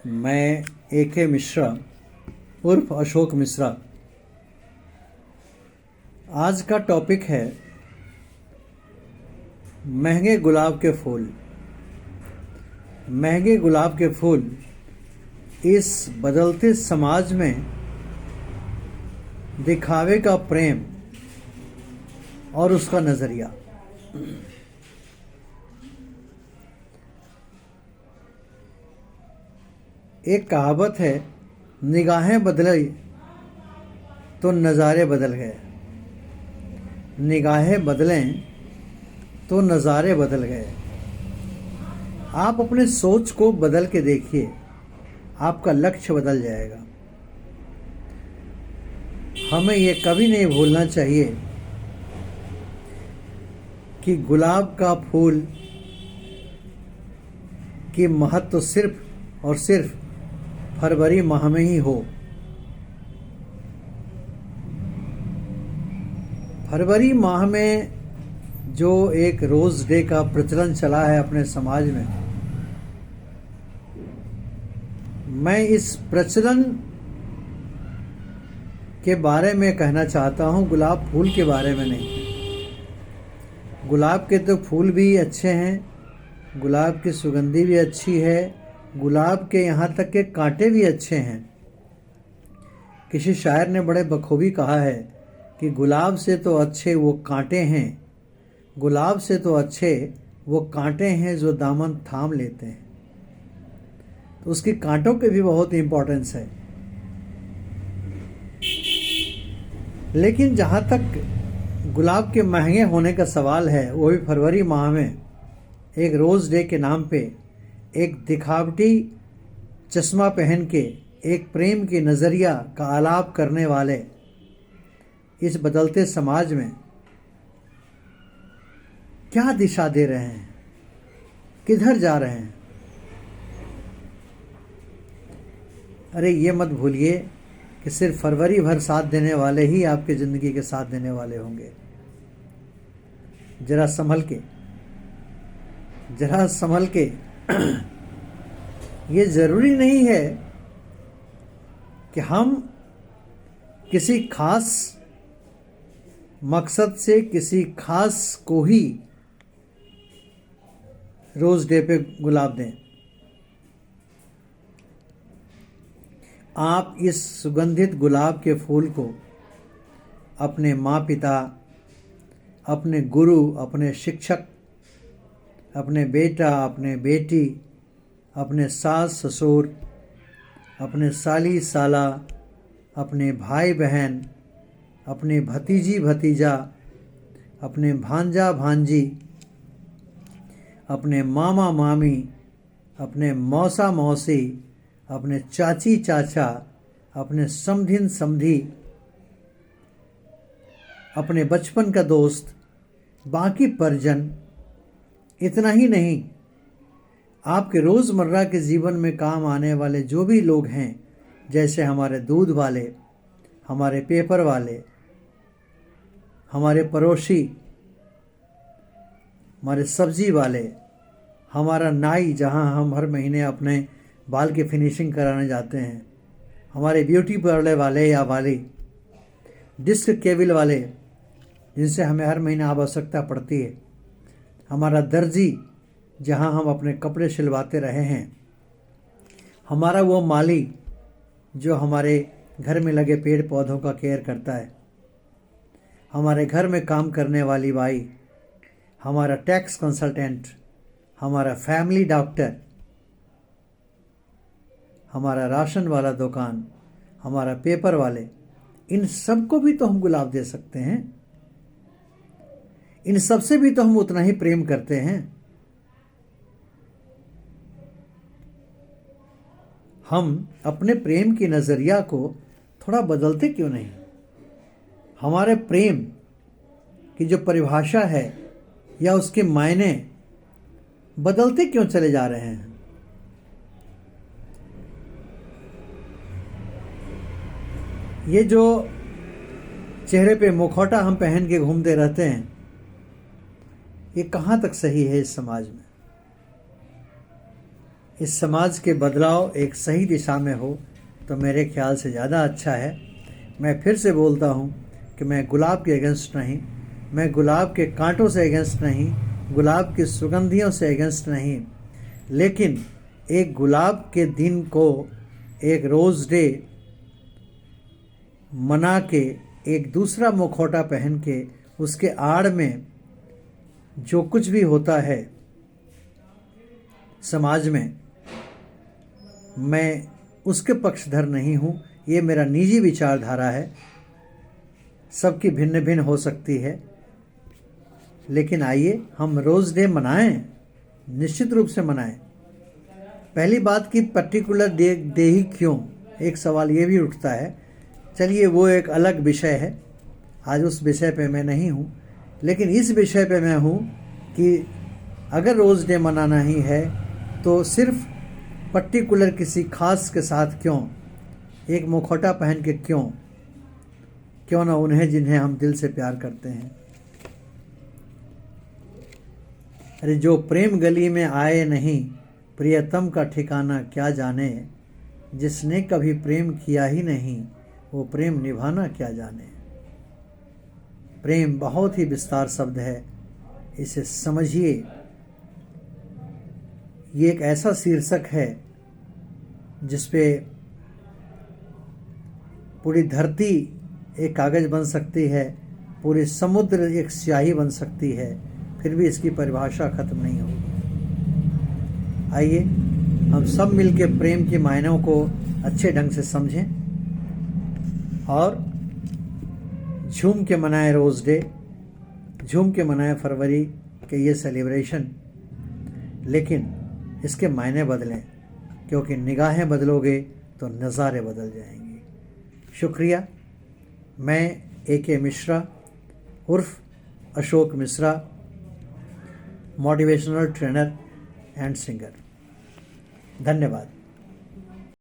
मैं AK मिश्रा उर्फ अशोक मिश्रा। आज का टॉपिक है महंगे गुलाब के फूल। महंगे गुलाब के फूल इस बदलते समाज में दिखावे का प्रेम और उसका नज़रिया। एक कहावत है, निगाहें बदली तो नज़ारे बदल गए। निगाहें बदलें तो नज़ारे बदल गए। आप अपने सोच को बदल के देखिए, आपका लक्ष्य बदल जाएगा। हमें ये कभी नहीं भूलना चाहिए कि गुलाब का फूल की महत्व सिर्फ और सिर्फ फरवरी माह में ही हो। फरवरी माह में जो एक रोज़ डे का प्रचलन चला है अपने समाज में, मैं इस प्रचलन के बारे में कहना चाहता हूँ, गुलाब फूल के बारे में नहीं। गुलाब के तो फूल भी अच्छे हैं, गुलाब की सुगंधी भी अच्छी है, गुलाब के यहाँ तक के कांटे भी अच्छे हैं। किसी शायर ने बड़े बखूबी कहा है कि गुलाब से तो अच्छे वो कांटे हैं, गुलाब से तो अच्छे वो कांटे हैं जो दामन थाम लेते हैं। तो उसकी कांटों के भी बहुत इम्पोर्टेंस है। लेकिन जहाँ तक गुलाब के महंगे होने का सवाल है, वो भी फरवरी माह में एक रोज़ डे के नाम पे एक दिखावटी चश्मा पहन के एक प्रेम के नज़रिया का आलाप करने वाले इस बदलते समाज में क्या दिशा दे रहे हैं, किधर जा रहे हैं। अरे ये मत भूलिए कि सिर्फ फरवरी भर साथ देने वाले ही आपकी ज़िंदगी के साथ देने वाले होंगे। जरा संभल के ये ज़रूरी नहीं है कि हम किसी खास मकसद से किसी खास को ही रोज़ डे पे गुलाब दें। आप इस सुगंधित गुलाब के फूल को अपने माँ पिता, अपने गुरु, अपने शिक्षक, अपने बेटा, अपने बेटी, अपने सास ससुर, अपने साली साला, अपने भाई बहन, अपने भतीजी भतीजा, अपने भांजा भांजी, अपने मामा मामी, अपने मौसा मौसी, अपने चाची चाचा, अपने समधिन समधी, अपने बचपन का दोस्त, बाकी परिजन। इतना ही नहीं, आपके रोज़मर्रा के जीवन में काम आने वाले जो भी लोग हैं, जैसे हमारे दूध वाले, हमारे पेपर वाले, हमारे पड़ोसी, हमारे सब्जी वाले, हमारा नाई जहां हम हर महीने अपने बाल की फिनिशिंग कराने जाते हैं, हमारे ब्यूटी पार्लर वाले या वाली, डिस्क केबल वाले जिनसे हमें हर महीने आवश्यकता पड़ती है, हमारा दर्जी जहां हम अपने कपड़े सिलवाते रहे हैं, हमारा वो माली जो हमारे घर में लगे पेड़ पौधों का केयर करता है, हमारे घर में काम करने वाली बाई, हमारा टैक्स कंसल्टेंट, हमारा फैमिली डॉक्टर, हमारा राशन वाला दुकान, हमारा पेपर वाले, इन सबको भी तो हम गुलाब दे सकते हैं। इन सबसे भी तो हम उतना ही प्रेम करते हैं। हम अपने प्रेम की नज़रिया को थोड़ा बदलते क्यों नहीं? हमारे प्रेम की जो परिभाषा है या उसके मायने बदलते क्यों चले जा रहे हैं? ये जो चेहरे पे मुखौटा हम पहन के घूमते रहते हैं, ये कहाँ तक सही है इस समाज में? इस समाज के बदलाव एक सही दिशा में हो तो मेरे ख्याल से ज़्यादा अच्छा है। मैं फिर से बोलता हूँ कि मैं गुलाब के अगेंस्ट नहीं, मैं गुलाब के कांटों से अगेंस्ट नहीं, गुलाब की सुगंधियों से अगेंस्ट नहीं, लेकिन एक गुलाब के दिन को एक रोज़ डे मना के एक दूसरा मुखौटा पहन के उसके आड़ में जो कुछ भी होता है समाज में, मैं उसके पक्षधर नहीं हूँ। ये मेरा निजी विचारधारा है, सबकी भिन्न भिन्न हो सकती है, लेकिन आइए हम रोज़ डे मनाएं, निश्चित रूप से मनाएं। पहली बात कि पर्टिकुलर डे ही क्यों, एक सवाल ये भी उठता है। चलिए वो एक अलग विषय है, आज उस विषय पे मैं नहीं हूँ, लेकिन इस विषय पे मैं हूँ कि अगर रोज़ डे मनाना ही है तो सिर्फ पर्टिकुलर किसी खास के साथ क्यों, एक मुखौटा पहन के क्यों ना उन्हें जिन्हें हम दिल से प्यार करते हैं। अरे जो प्रेम गली में आए नहीं, प्रियतम का ठिकाना क्या जाने, जिसने कभी प्रेम किया ही नहीं, वो प्रेम निभाना क्या जाने। प्रेम बहुत ही विस्तार शब्द है, इसे समझिए। ये एक ऐसा शीर्षक है जिसपे पूरी धरती एक कागज़ बन सकती है, पूरी समुद्र एक स्याही बन सकती है, फिर भी इसकी परिभाषा खत्म नहीं होगी। आइए हम सब मिलके प्रेम के मायनों को अच्छे ढंग से समझें और झूम के मनाएं रोज़ डे, झूम के मनाएं फरवरी के ये सेलिब्रेशन, लेकिन इसके मायने बदलें, क्योंकि निगाहें बदलोगे तो नज़ारे बदल जाएंगे। शुक्रिया। मैं AK मिश्रा उर्फ Ashok Mishra, motivational trainer and singer. धन्यवाद।